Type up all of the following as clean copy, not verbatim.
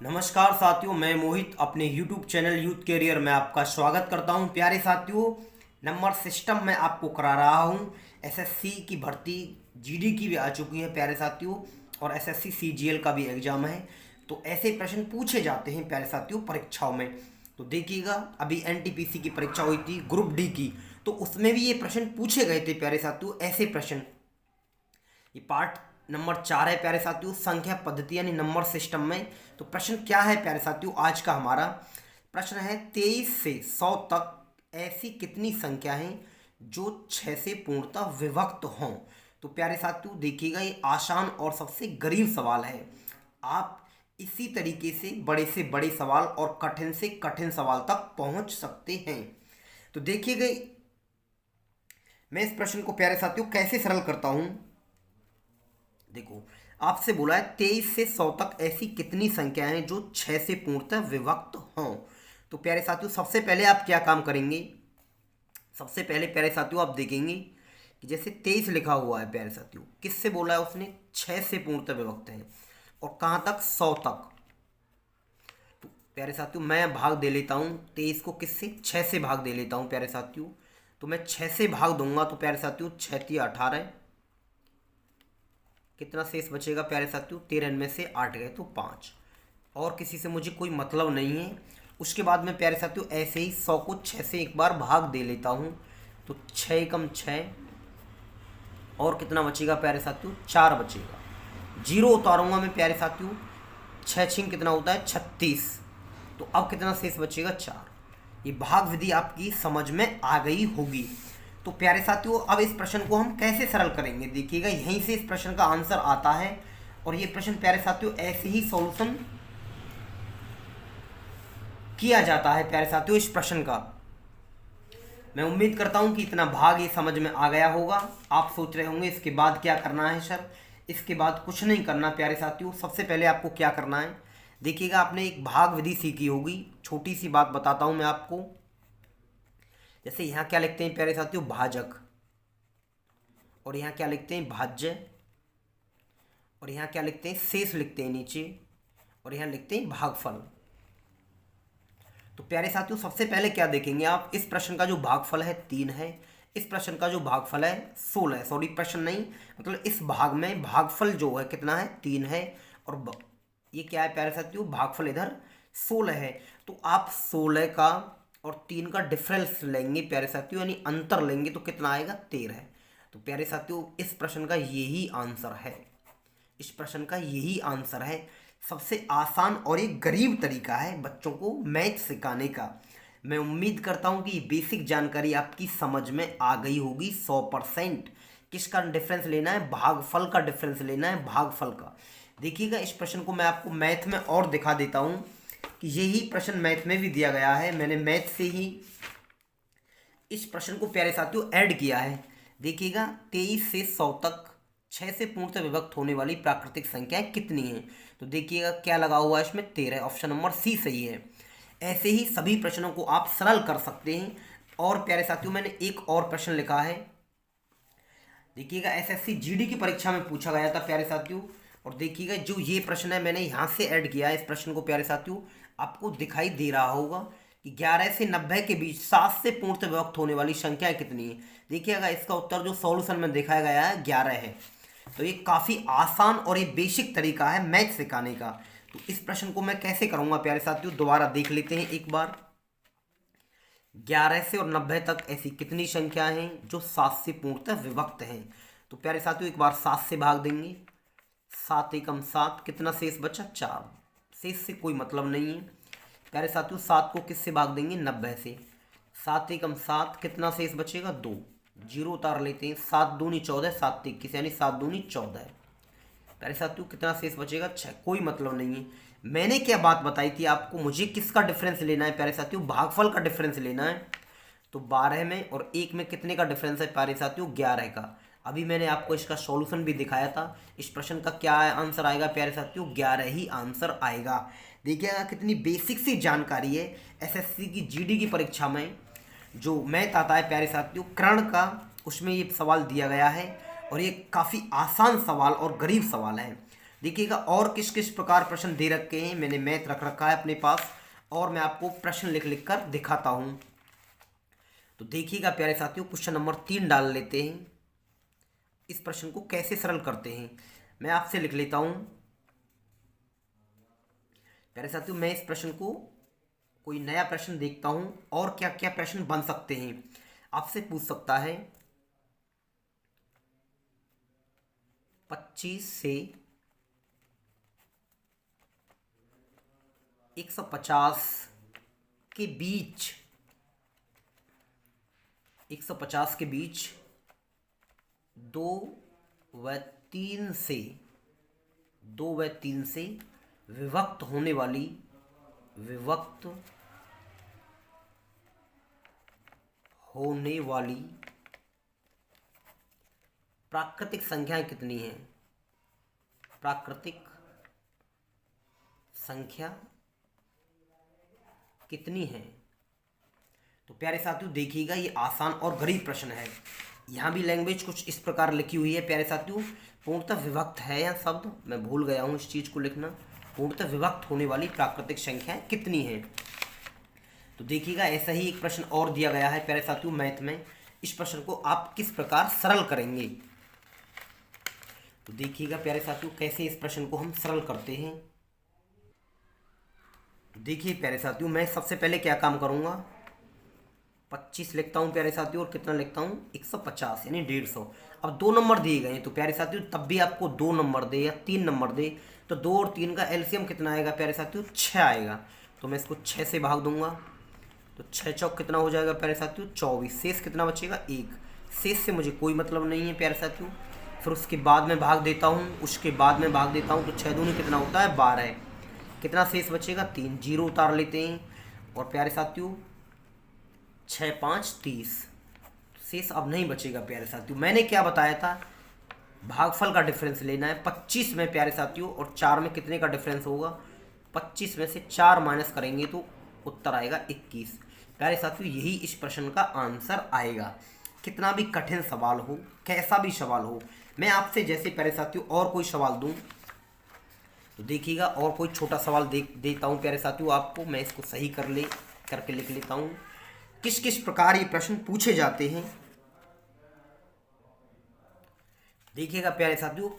नमस्कार साथियों, मैं मोहित अपने YouTube चैनल यूथ कैरियर में आपका स्वागत करता हूं। प्यारे साथियों, नंबर सिस्टम में आपको करा रहा हूं। एसएससी की भर्ती जीडी की भी आ चुकी है प्यारे साथियों, और एसएससी सीजीएल का भी एग्जाम है। तो ऐसे प्रश्न पूछे जाते हैं प्यारे साथियों परीक्षाओं में। तो देखिएगा, अभी एनटीपीसी की परीक्षा हुई थी ग्रुप डी की, तो उसमें भी ये प्रश्न पूछे गए थे प्यारे साथियों। ऐसे प्रश्न, ये पार्ट नंबर 4 है प्यारे साथियों, संख्या पद्धति यानी नंबर सिस्टम में। तो प्रश्न क्या है प्यारे साथियों, आज का हमारा प्रश्न है 23 से 100 तक ऐसी कितनी संख्या हैं जो 6 से पूर्णतः विभक्त हों। तो प्यारे साथियों देखिएगा, ये आसान और सबसे गरीब सवाल है। आप इसी तरीके से बड़े सवाल और कठिन से कठिन सवाल तक पहुंच सकते हैं। तो देखिएगा, मैं इस प्रश्न को प्यारे साथियों कैसे सरल करता हूं। देखो, आपसे बोला है 23 से 100 तक ऐसी कितनी संख्या हैं जो 6 से पूर्णतः विभक्त हों। तो प्यारे साथियों सबसे पहले आप क्या काम करेंगे, सबसे पहले प्यारे साथियों आप देखेंगे कि जैसे 23 लिखा हुआ है प्यारे साथियों, किससे बोला है उसने, 6 से पूर्णतः विभक्त है। और कहाँ तक, 100 तक। तो प्यारे साथियों मैं भाग दे लेता हूँ 23 को, किससे, 6 से भाग दे लेता हूँ प्यारे साथियों। तो मैं 6 से भाग दूंगा तो प्यारे साथियों 6 × 18, कितना शेष बचेगा प्यारे साथियों, 13 में से 8 गए तो 5। और किसी से मुझे कोई मतलब नहीं है। उसके बाद में प्यारे साथियों ऐसे ही 100 को 6 से एक बार भाग दे लेता हूँ, तो 6 × 6, और कितना बचेगा प्यारे साथियों, 4 बचेगा। जीरो उतारूंगा मैं प्यारे साथियों, 6 6 कितना होता है, 36। तो अब कितना शेष बचेगा, 4। ये भाग विधि आपकी समझ में आ गई होगी। तो प्यारे साथियों अब इस प्रश्न को हम कैसे सरल करेंगे, देखिएगा यहीं से इस प्रश्न का आंसर आता है। और ये प्रश्न प्यारे साथियों ऐसे ही सॉल्यूशन किया जाता है प्यारे साथियों इस प्रश्न का। मैं उम्मीद करता हूं कि इतना भाग ये समझ में आ गया होगा। आप सोच रहे होंगे इसके बाद क्या करना है सर, इसके बाद कुछ नहीं करना प्यारे साथियों। सबसे पहले आपको क्या करना है, देखिएगा आपने एक भाग विधि सीखी होगी। छोटी सी बात बताता हूं मैं आपको। जैसे यहाँ क्या लिखते हैं प्यारे साथियों, भाजक, और यहाँ क्या लिखते हैं, भाज्य, और यहाँ क्या लिखते हैं, शेष लिखते हैं नीचे, और यहाँ लिखते हैं भागफल। तो प्यारे साथियों सबसे पहले क्या देखेंगे आप, इस प्रश्न का जो भागफल है 3 है, इस प्रश्न का जो भागफल है 16 है। सॉरी, प्रश्न नहीं, मतलब इस भाग में भागफल जो है कितना है, 3 है। और ये क्या है प्यारे साथियों, भागफल इधर 16 है। तो आप 16 का और 3 का डिफरेंस लेंगे प्यारे साथियों, यानी अंतर लेंगे, तो कितना आएगा, 13। तो प्यारे साथियों इस प्रश्न का यही आंसर है, इस प्रश्न का यही आंसर है। सबसे आसान और एक गरीब तरीका है बच्चों को मैथ सिखाने का। मैं उम्मीद करता हूं कि बेसिक जानकारी आपकी समझ में आ गई होगी 100%। किसका डिफरेंस लेना है, भागफल का डिफरेंस लेना है, भागफल का। देखिएगा इस प्रश्न को मैं आपको मैथ में और दिखा देता हूं कि यही प्रश्न मैथ में भी दिया गया है। मैंने मैथ से ही इस प्रश्न को प्यारे साथियों ऐड किया है। देखिएगा 23 से 100 तक 6 से पूर्णतः विभक्त होने वाली प्राकृतिक संख्याएं कितनी हैं। तो देखिएगा क्या लगा हुआ है इसमें, 13। ऑप्शन नंबर सी सही है। ऐसे ही सभी प्रश्नों को आप सरल कर सकते हैं। और प्यारे साथियों मैंने एक और प्रश्न लिखा है, देखिएगा एसएससी जीडी की परीक्षा में पूछा गया था प्यारे साथियों। और देखिएगा जो ये प्रश्न है मैंने यहाँ से ऐड किया है इस प्रश्न को प्यारे साथियों। आपको दिखाई दे रहा होगा कि 11 से 90 के बीच 7 से पूर्णतः विभक्त होने वाली संख्याएं कितनी है। देखिएगा इसका उत्तर जो सॉल्यूशन में दिखाया गया है 11 है। तो ये काफ़ी आसान और ये बेसिक तरीका है मैथ सिखाने का। तो इस प्रश्न को मैं कैसे करूँगा प्यारे साथियों, दोबारा देख लेते हैं एक बार। 11 से और 90 तक ऐसी कितनी संख्या हैं जो 7 से पूर्णतः विभक्त हैं। तो प्यारे साथियों एक बार 7 से भाग देंगे, 7 एकम 7, कितना शेष बचा, 4। शेष से कोई मतलब नहीं है प्यारे साथियों। 7 को किससे भाग देंगे, 90 से। 7 एकम 7, कितना शेष बचेगा, 2। जीरो उतार लेते हैं, 7 दूनी 14, 7 21, यानी 7 दूनी 14। प्यारे साथियों कितना शेष बचेगा, 6। कोई मतलब नहीं है। मैंने क्या बात बताई थी आपको, मुझे किसका डिफरेंस लेना है प्यारे साथियों, भागफल का डिफरेंस लेना है। तो 12 में और 1 में कितने का डिफरेंस है प्यारे साथियों, 11 का। अभी मैंने आपको इसका सॉल्यूशन भी दिखाया था। इस प्रश्न का क्या आंसर आएगा प्यारे साथियों, 11 ही आंसर आएगा। देखिएगा कितनी बेसिक सी जानकारी है। एसएससी की जीडी की परीक्षा में जो मैथ आता है प्यारे साथियों, कर्ण का, उसमें ये सवाल दिया गया है। और ये काफ़ी आसान सवाल और गरीब सवाल है। देखिएगा और किस किस प्रकार प्रश्न दे रखे हैं, मैंने मैथ रख रखा है अपने पास और मैं आपको प्रश्न लिख लिख कर दिखाता हूं। तो देखिएगा प्यारे साथियों, क्वेश्चन नंबर 3 डाल लेते हैं। इस प्रश्न को कैसे सरल करते हैं मैं आपसे लिख लेता हूं। प्यारे साथियों, मैं इस प्रश्न को कोई नया प्रश्न देखता हूं और क्या क्या प्रश्न बन सकते हैं। आपसे पूछ सकता है 25 से 150 के बीच 150 के बीच 2 व 3 से 2 व 3 से विभक्त होने वाली प्राकृतिक संख्याएं कितनी हैं? प्राकृतिक संख्या कितनी है? तो प्यारे साथियों देखिएगा, ये आसान और गरीब प्रश्न है। यहाँ भी लैंग्वेज कुछ इस प्रकार लिखी हुई है प्यारे साथियों। पूर्णतः विभक्त है यह शब्द, मैं भूल गया हूँ इस चीज़ को लिखना। पूर्णतः विभक्त होने वाली प्राकृतिक संख्या कितनी है? तो देखिएगा ऐसा ही एक प्रश्न और दिया गया है प्यारे साथियों मैथ में। इस प्रश्न को आप किस प्रकार सरल करेंगे? तो देखिएगा प्यारे साथियों कैसे इस प्रश्न को हम सरल करते हैं। देखिए प्यारे साथियों, मैं सबसे पहले क्या काम करूँगा, 25 लिखता हूँ प्यारे साथियों और कितना लिखता हूँ 150 यानी 150। अब 2 नंबर दिए गए हैं तो प्यारे साथियों तब भी आपको 2 नंबर दे या 3 नंबर दे तो 2 और 3 का एलसीएम कितना आएगा प्यारे साथियों? 6 आएगा। तो मैं इसको 6 से भाग दूंगा तो 6 चौक कितना हो जाएगा प्यारे साथियों? 24। शेष कितना बचेगा? 1। शेष से मुझे कोई मतलब नहीं है प्यारे साथियों। फिर उसके बाद में भाग देता हूँ, उसके बाद में भाग देता हूँ तो 6 दूनी कितना होता है? 12। कितना शेष बचेगा? 3। जीरो उतार लेते हैं और प्यारे साथियों 6 5 30। शेष अब नहीं बचेगा प्यारे साथियों। मैंने क्या बताया था? भागफल का डिफरेंस लेना है। 25 में प्यारे साथियों और 4 में कितने का डिफरेंस होगा? 25 में से 4 माइनस करेंगे तो उत्तर आएगा 21। प्यारे साथियों यही इस प्रश्न का आंसर आएगा। कितना भी कठिन सवाल हो, कैसा भी सवाल हो, मैं आपसे जैसे प्यारे साथियों और कोई सवाल दूं तो देखिएगा और कोई छोटा सवाल देता हूं प्यारे साथियों आपको। मैं इसको सही करके लिख लेता हूं किस किस प्रकार ये प्रश्न पूछे जाते हैं। देखिएगा प्यारे साथियों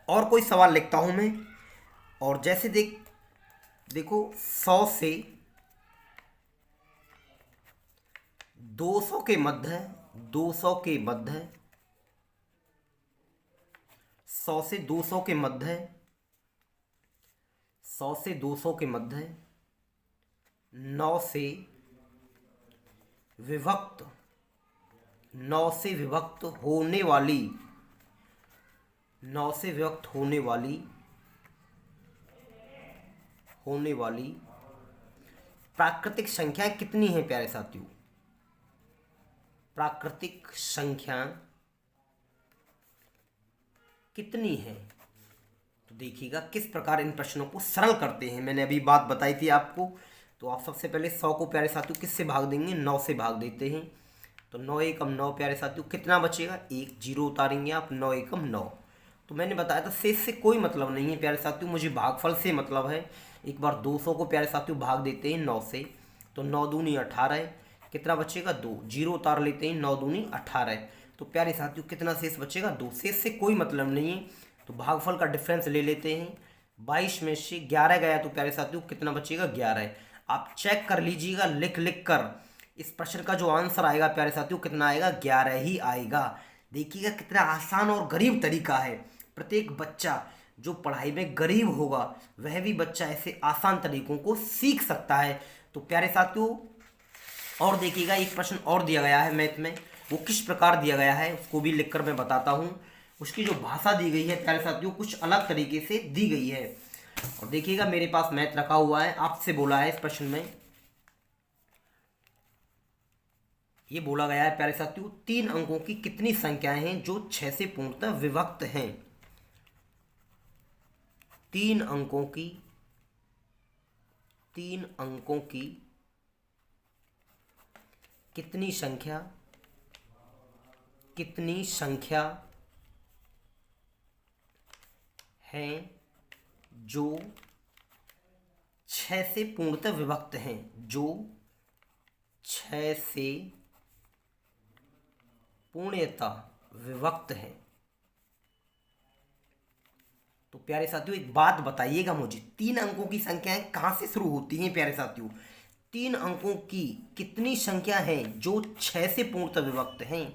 और कोई सवाल लिखता हूं मैं और जैसे देखो 100 से 200 के मध्य 200 के मध्य 100 से 200 के मध्य 100 से 200 के मध्य 9 से विभक्त 9 से विभक्त होने वाली 9 से विभक्त होने वाली प्राकृतिक संख्या कितनी है प्यारे साथियों? प्राकृतिक संख्या कितनी है? तो देखिएगा किस प्रकार इन प्रश्नों को सरल करते हैं। मैंने अभी बात बताई थी आपको। तो आप सबसे पहले 100 को प्यारे साथियों किससे भाग देंगे? 9 से भाग देते हैं। तो 9 एकम 9 प्यारे साथियों कितना बचेगा? 1। जीरो उतारेंगे आप, 9 एकम 9। तो मैंने बताया था शेष से कोई मतलब नहीं है प्यारे साथियों, मुझे भागफल से मतलब है। एक बार 200 को प्यारे साथियों भाग देते हैं 9 से तो 9 दूनी 18। कितना बचेगा? 2। जीरो उतार लेते हैं, 9 दूनी 18। तो प्यारे साथियों कितना शेष बचेगा? 2। शेष से कोई मतलब नहीं है तो भागफल का डिफरेंस ले लेते हैं। 22 में से 11 गया तो प्यारे साथियों कितना बचेगा? 11। आप चेक कर लीजिएगा लिख कर। इस प्रश्न का जो आंसर आएगा प्यारे साथियों कितना आएगा? 11 ही आएगा। देखिएगा कितना आसान और गरीब तरीका है। प्रत्येक बच्चा जो पढ़ाई में गरीब होगा वह भी बच्चा ऐसे आसान तरीकों को सीख सकता है। तो प्यारे साथियों और देखिएगा एक प्रश्न और दिया गया है मैथ में, वो किस प्रकार दिया गया है उसको भी लिखकर मैं बताता हूँ। उसकी जो भाषा दी गई है प्यारे साथियों कुछ अलग तरीके से दी गई है। और देखिएगा मेरे पास मैथ रखा हुआ है, आपसे बोला है इस प्रश्न में, ये बोला गया है प्यारे साथियों 3 अंकों की कितनी संख्याएं हैं जो 6 से पूर्णतः विभक्त हैं? 3 अंकों की कितनी संख्या है जो 6 से पूर्णतः विभक्त हैं, जो 6 से पूर्णतः विभक्त हैं। तो प्यारे साथियों एक बात बताइएगा मुझे, 3 अंकों की संख्याएं कहाँ से शुरू होती हैं प्यारे साथियों? 3 अंकों की कितनी संख्या है जो 6 से पूर्णतः विभक्त हैं?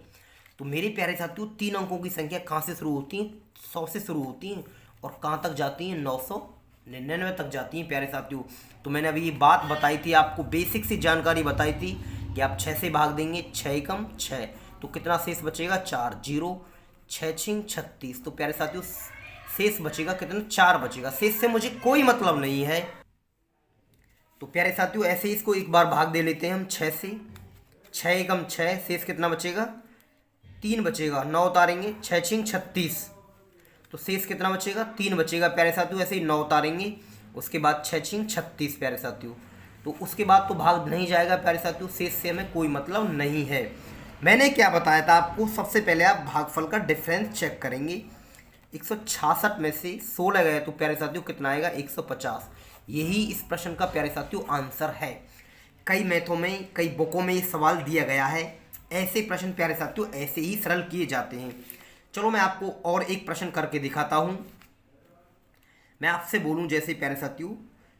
तो मेरे प्यारे साथियों 3 अंकों की संख्या कहाँ से शुरू होती हैं? 100 से शुरू होती हैं और कहाँ तक जाती हैं? 999 तक जाती हैं प्यारे साथियों। तो मैंने अभी ये बात बताई थी आपको, बेसिक सी जानकारी बताई थी कि आप 6 से भाग देंगे, 6 एकम 6, तो कितना शेष बचेगा? 4, 0 6 6 36। तो प्यारे साथियों शेष बचेगा कितना? 4 बचेगा। शेष से मुझे कोई मतलब नहीं है। तो प्यारे साथियों ऐसे ही इसको एक बार भाग दे लेते हैं हम 6 से, 6 एकम 6, शेष कितना बचेगा? 3 बचेगा। 9 उतारेंगे, 6 6 36, तो शेष कितना बचेगा? 3 बचेगा प्यारे साथियों। ऐसे ही 9 उतारेंगे, उसके बाद 6 6 36 प्यारे साथियों। तो उसके बाद तो भाग नहीं जाएगा प्यारे साथियों, शेष से हमें कोई मतलब नहीं है। मैंने क्या बताया था आपको? सबसे पहले आप भागफल का डिफरेंस चेक करेंगे। 166 में से 16 गए तो प्यारे साथियों कितना आएगा? 150। यही इस प्रश्न का प्यारे साथियों आंसर है। कई मैथों में, कई बुकों में ये सवाल दिया गया है। ऐसे प्रश्न प्यारे साथियों ऐसे ही सरल किए जाते हैं। चलो मैं आपको और एक प्रश्न करके दिखाता हूं। मैं आपसे बोलूं जैसे प्यारे साथियों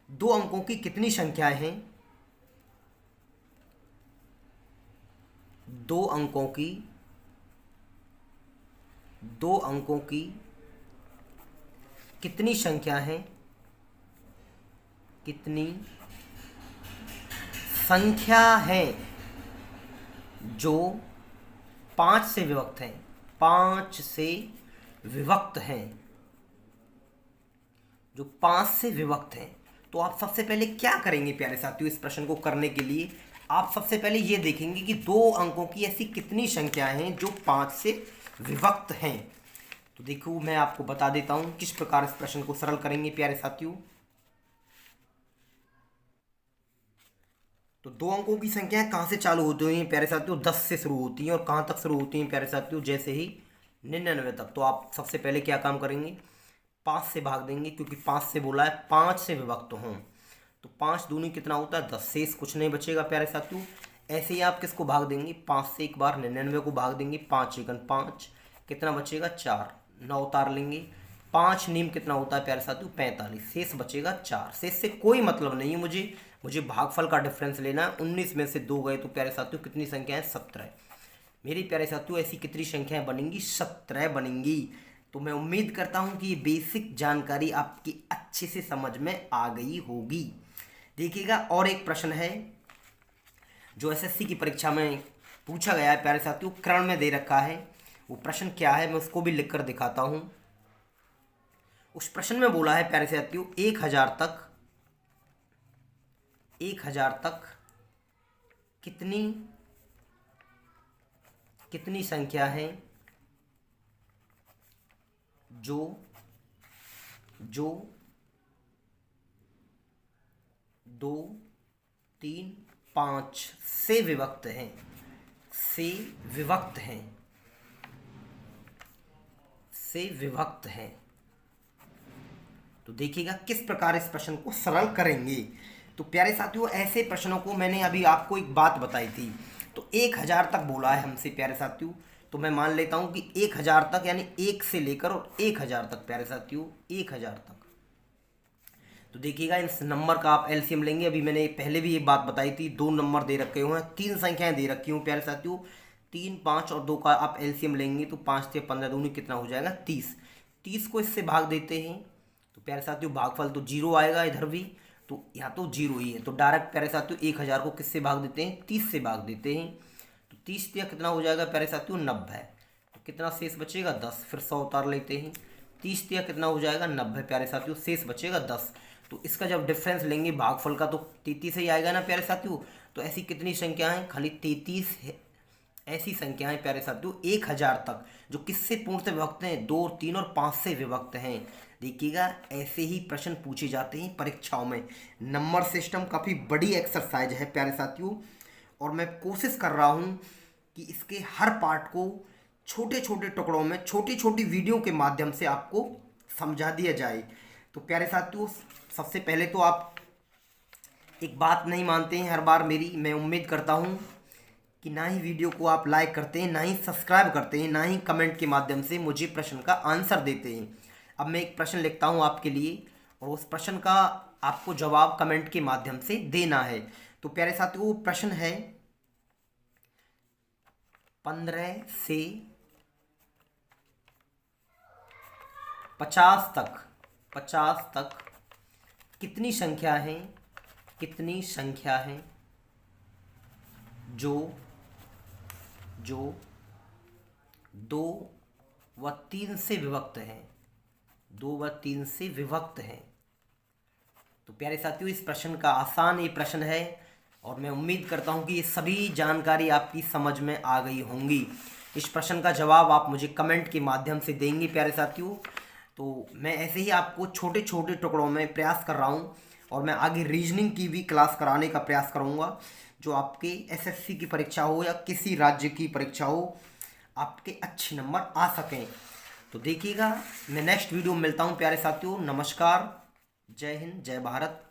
2 अंकों की कितनी संख्याएं हैं? 2 अंकों की कितनी संख्या है? कितनी संख्या है जो 5 से विभक्त हैं? 5 से विभक्त हैं, जो 5 से विभक्त हैं। तो आप सबसे पहले क्या करेंगे प्यारे साथियों? इस प्रश्न को करने के लिए आप सबसे पहले ये देखेंगे कि 2 अंकों की ऐसी कितनी संख्याएं हैं जो 5 से विभक्त हैं। तो देखो मैं आपको बता देता हूं किस प्रकार इस प्रश्न को सरल करेंगे प्यारे साथियों। तो 2 अंकों की संख्याएं कहां से चालू होती हैं प्यारे साथियों? 10 से शुरू होती हैं। और कहां तक शुरू होती हैं प्यारे साथियों? जैसे ही 99 तक। तो आप सबसे पहले क्या काम करेंगे? 5 से भाग देंगे, क्योंकि 5 से बोला है 5 से विभक्त हों। तो 5 दूनी कितना होता है? 10। शेष कुछ नहीं बचेगा प्यारे साथियों। ऐसे ही आप किसको भाग देंगे? 5 से एक बार 99 को भाग देंगे। 5 एकन 5, कितना बचेगा? 4। 9 उतार लेंगे, 5 नीम कितना होता है प्यारे साथियों? 45। शेष बचेगा 4। शेष से कोई मतलब नहीं है मुझे भागफल का डिफरेंस लेना है। 19 में से 2 गए तो प्यारे साथियों कितनी संख्या है? 17। मेरी प्यारे साथियों ऐसी कितनी संख्याएं बनेंगी? 17 बनेंगी। तो मैं उम्मीद करता हूं कि ये बेसिक जानकारी आपकी अच्छे से समझ में आ गई होगी। देखिएगा और एक प्रश्न है जो एसएससी की परीक्षा में पूछा गया है प्यारे साथियों, क्रम में दे रखा है। वो प्रश्न क्या है मैं उसको भी लिखकर दिखाता हूं। उस प्रश्न में बोला है प्यारे साथियों 1000 तक कितनी संख्या है जो 2 3 5 से विभक्त हैं। तो देखिएगा किस प्रकार इस प्रश्न को सरल करेंगे। तो प्यारे साथियों ऐसे प्रश्नों को मैंने अभी आपको एक बात बताई थी। तो 1000 तक बोला है हमसे प्यारे साथियों, तो मैं मान लेता हूं कि 1000 तक यानी 1 से लेकर और 1000 तक प्यारे साथियों 1000 तक। तो देखिएगा इस नंबर का आप एलसीएम लेंगे। अभी मैंने पहले भी ये बात बताई थी, 2 नंबर दे रखे हुए हैं, 3 संख्याएं दे रखी हूँ प्यारे साथियों। 3, 5 और 2 का आप एलसीएम लेंगे तो 5 से 15 दूनी कितना हो जाएगा? 30। 30 को इससे भाग देते हैं तो प्यारे साथियों भागफल तो 0 आएगा इधर भी, तो यहाँ तो 0 ही है। तो डायरेक्ट प्यारे साथियों 1000 को किससे भाग देते हैं? 30 से भाग देते हैं। तो 30 दिया कितना हो जाएगा प्यारे साथियों? 90। तो कितना शेष बचेगा? 10। फिर 100 उतार लेते हैं। 30 दिया कितना हो जाएगा? 90 प्यारे साथियों। शेष बचेगा 10। तो इसका जब डिफरेंस लेंगे भागफल का तो 33 ही आएगा ना प्यारे साथियों। तो ऐसी कितनी संख्या है? खाली 33 है। ऐसी संख्याएं प्यारे साथियों 1000 तक जो किससे पूर्ण से विभक्त हैं? 2, 3 और 5 से विभक्त हैं। देखिएगा ऐसे ही प्रश्न पूछे जाते हैं परीक्षाओं में। नंबर सिस्टम काफ़ी बड़ी एक्सरसाइज है प्यारे साथियों, और मैं कोशिश कर रहा हूं कि इसके हर पार्ट को छोटे छोटे टुकड़ों में छोटी छोटी वीडियो के माध्यम से आपको समझा दिया जाए, तो प्यारे साथियों, सबसे पहले तो आप एक बात नहीं मानते हैं हर बार मेरी। मैं उम्मीद करता हूं कि ना ही वीडियो को आप लाइक करते हैं, ना ही सब्सक्राइब करते हैं, ना ही कमेंट के माध्यम से मुझे प्रश्न का आंसर देते हैं। अब मैं एक प्रश्न लिखता हूं आपके लिए और उस प्रश्न का आपको जवाब कमेंट के माध्यम से देना है। तो प्यारे साथियों, वो प्रश्न है 15 से 50 तक कितनी संख्या है जो 2 व 3 से विभक्त है, 2 व 3 से विभक्त है। तो प्यारे साथियों, इस प्रश्न का आसान ये प्रश्न है और मैं उम्मीद करता हूं कि ये सभी जानकारी आपकी समझ में आ गई होंगी। इस प्रश्न का जवाब आप मुझे कमेंट के माध्यम से देंगे प्यारे साथियों। तो मैं ऐसे ही आपको छोटे छोटे टुकड़ों में प्रयास कर रहा हूँ और मैं आगे रीजनिंग की भी क्लास कराने का प्रयास करूँगा, जो आपके एसएससी की परीक्षा हो या किसी राज्य की परीक्षा हो, आपके अच्छे नंबर आ सकें। तो देखिएगा, मैं नेक्स्ट वीडियो में मिलता हूँ प्यारे साथियों। नमस्कार, जय हिंद, जय भारत।